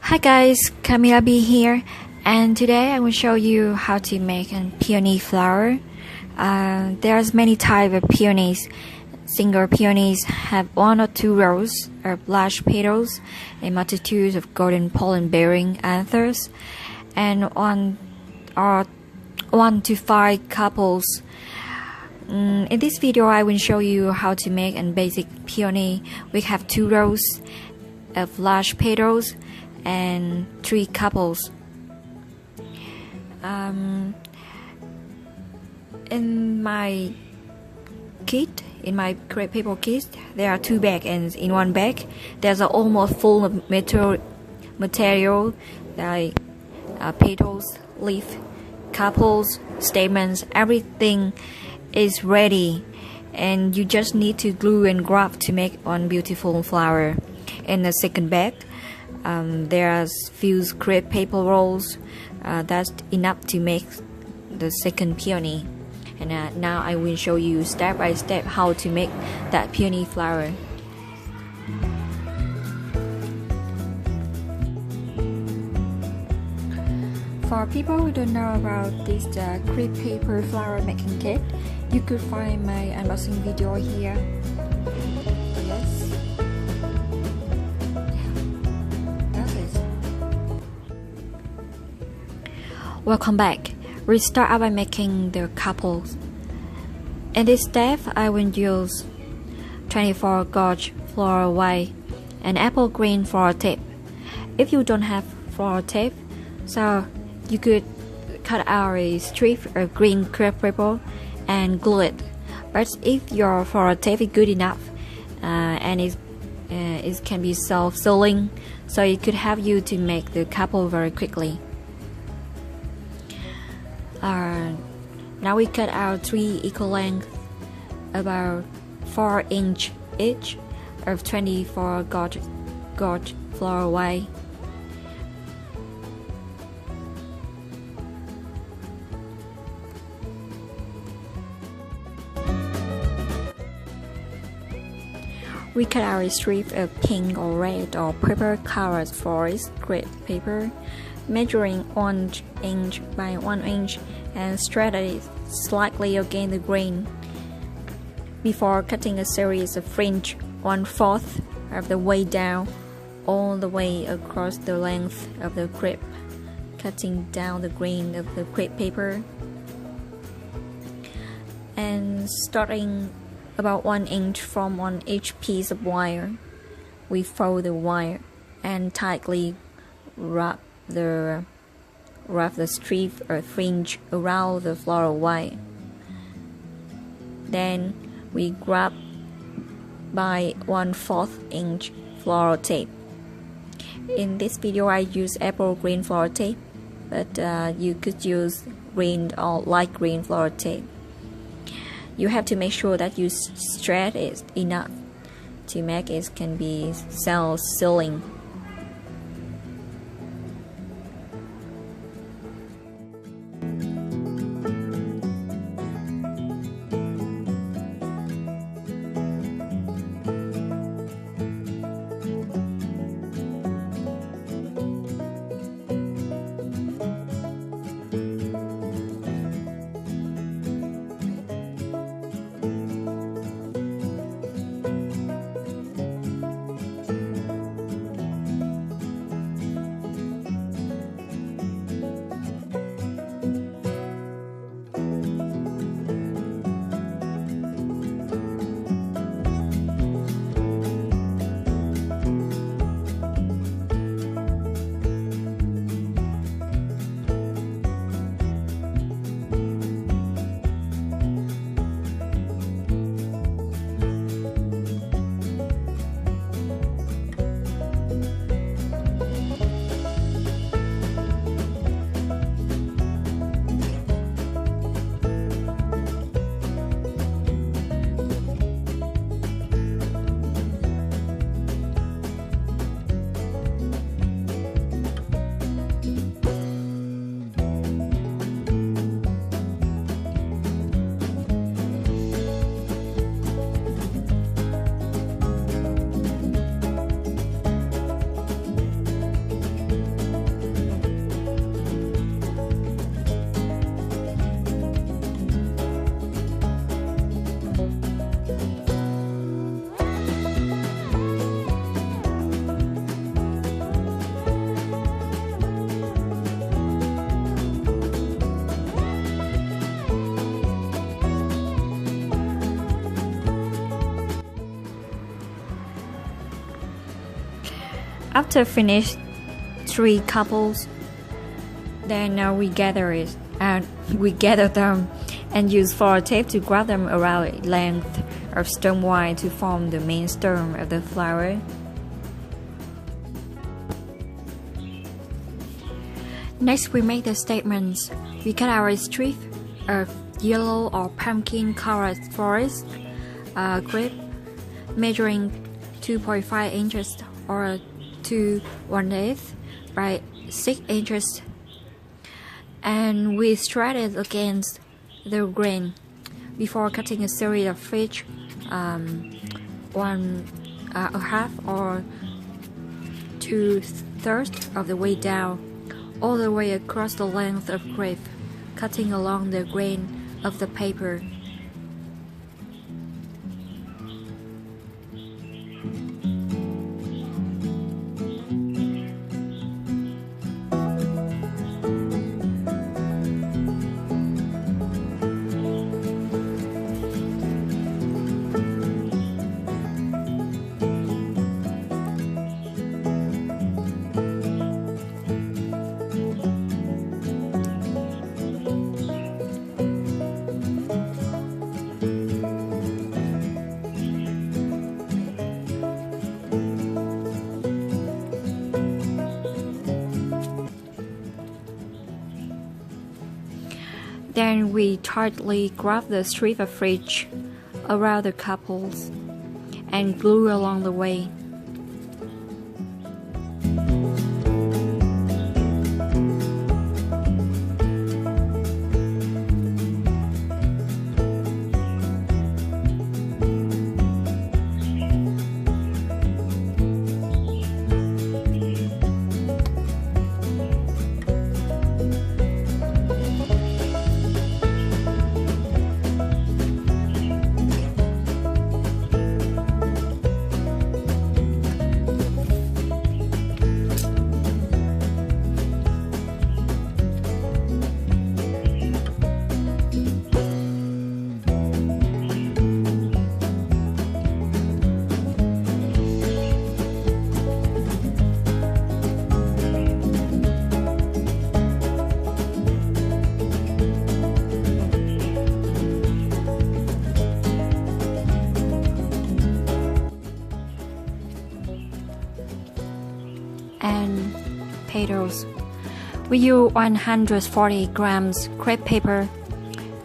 Hi guys, Camila B here, and today I will show you how to make a peony flower. There's many types of peonies. Single peonies have 1 or 2 rows of large petals, a multitude of golden pollen-bearing anthers, and 1 to 5 couples. In this video I will show you how to make a basic peony. We have 2 rows of large petals and 3 couples. In my kit, in my Crepe paper kit, there are 2 bags, and in one bag there's almost full of material like petals, leaf, couples, stamens. Everything is ready, and you just need to glue and grab to make one beautiful flower. In the second bag, there are few Crepe paper rolls. That's enough to make the second peony. And now I will show you step by step how to make that peony flower. For people who don't know about this Crepe paper flower making kit, you could find my unboxing video here. Yes. Welcome back. We start out by making the couples. In this step, I will use 24 gauge floral white and apple green floral tape. If you don't have floral tape, so you could cut out a strip of green Crepe paper and glue it. But if your floral tape is good enough and it can be self-sealing, so it could help you to make the couple very quickly. Now we cut out 3 equal lengths, about 4 inch each, of 24 gauge floral white. We cut out a strip of pink or red or purple colored forest Crepe paper, measuring 1 inch by 1 inch, and straighten it slightly against the grain. Before cutting a series of fringe 1/4 of the way down, all the way across the length of the Crepe, cutting down the grain of the Crepe paper, and starting about 1 inch from on each piece of wire, we fold the wire and tightly wrap the strip or fringe around the floral white. Then we grab by 1/4 inch floral tape. In this video I use apple green floral tape, but you could use green or light green floral tape. You have to make sure that you stretch it enough to make it can be self-sealing. After finish 3 couples, then we gather it and we gather them and use floral tape to grab them around the length of stem wide to form the main stem of the flower. Next, we make the statements. We cut our strip of yellow or pumpkin colored forest crepe, measuring 2.5 inches or 2/1/8 by 6 inches, and we straight it against the grain before cutting a series of fringe, 1/2 or 2/3 of the way down, all the way across the length of crepe, cutting along the grain of the paper. Then we tightly grab the strip of fringe around the couples and glue along the way. And petals. We use 140 grams crepe paper,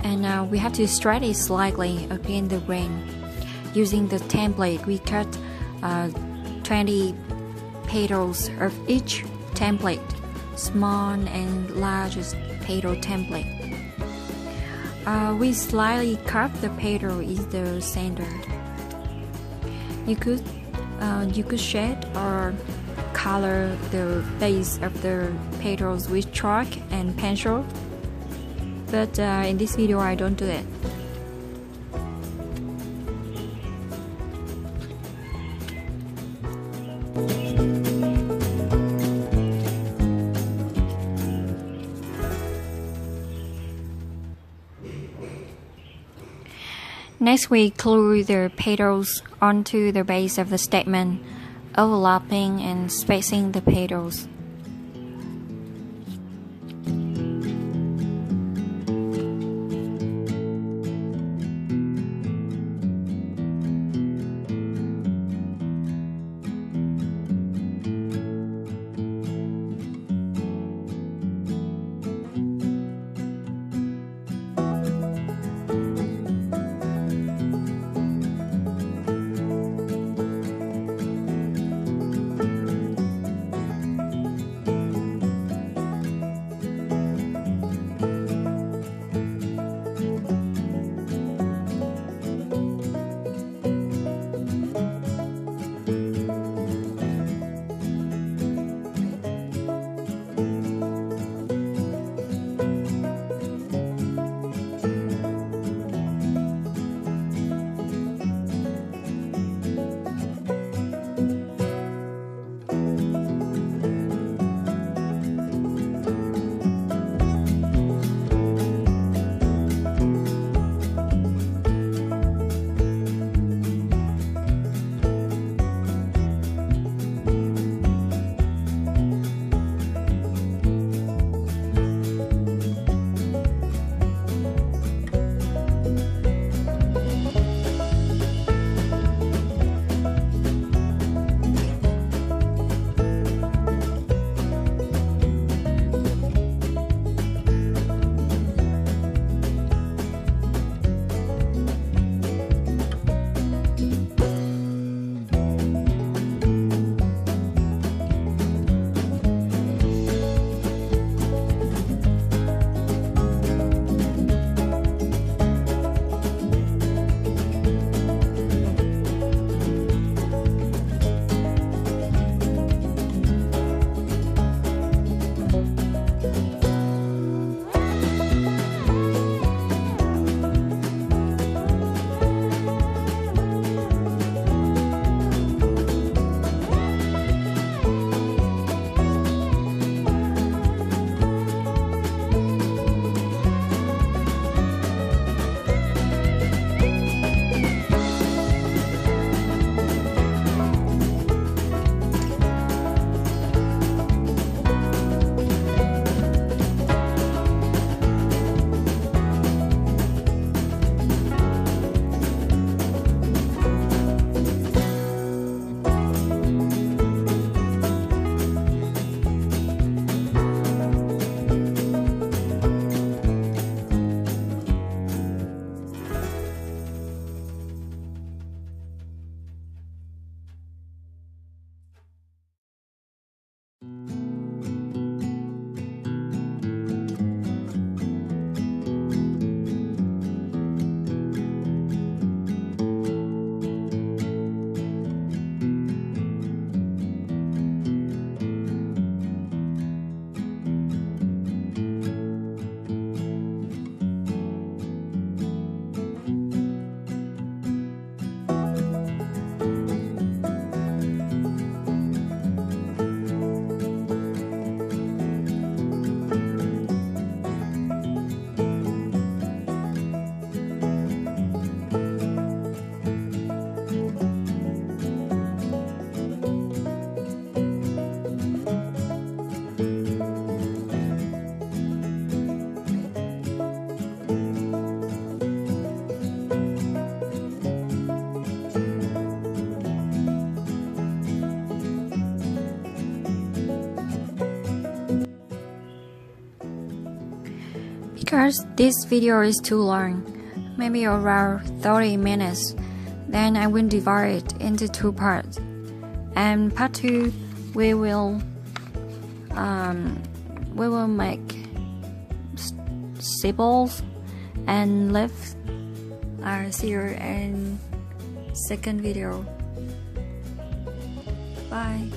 and we have to stretch it slightly against the grain. Using the template, we cut 20 petals of each template, small and large petal template. We slightly curve the petal in the center. You could shade or color the base of the petals with chalk and pencil, but in this video I don't do it. Next, we glue the petals onto the base of the stamen, overlapping and spacing the petals. Because this video is too long, maybe around 30 minutes, then I will divide it into 2 parts. And part 2, we will make sepals and leaves. I'll see you in second video. Bye.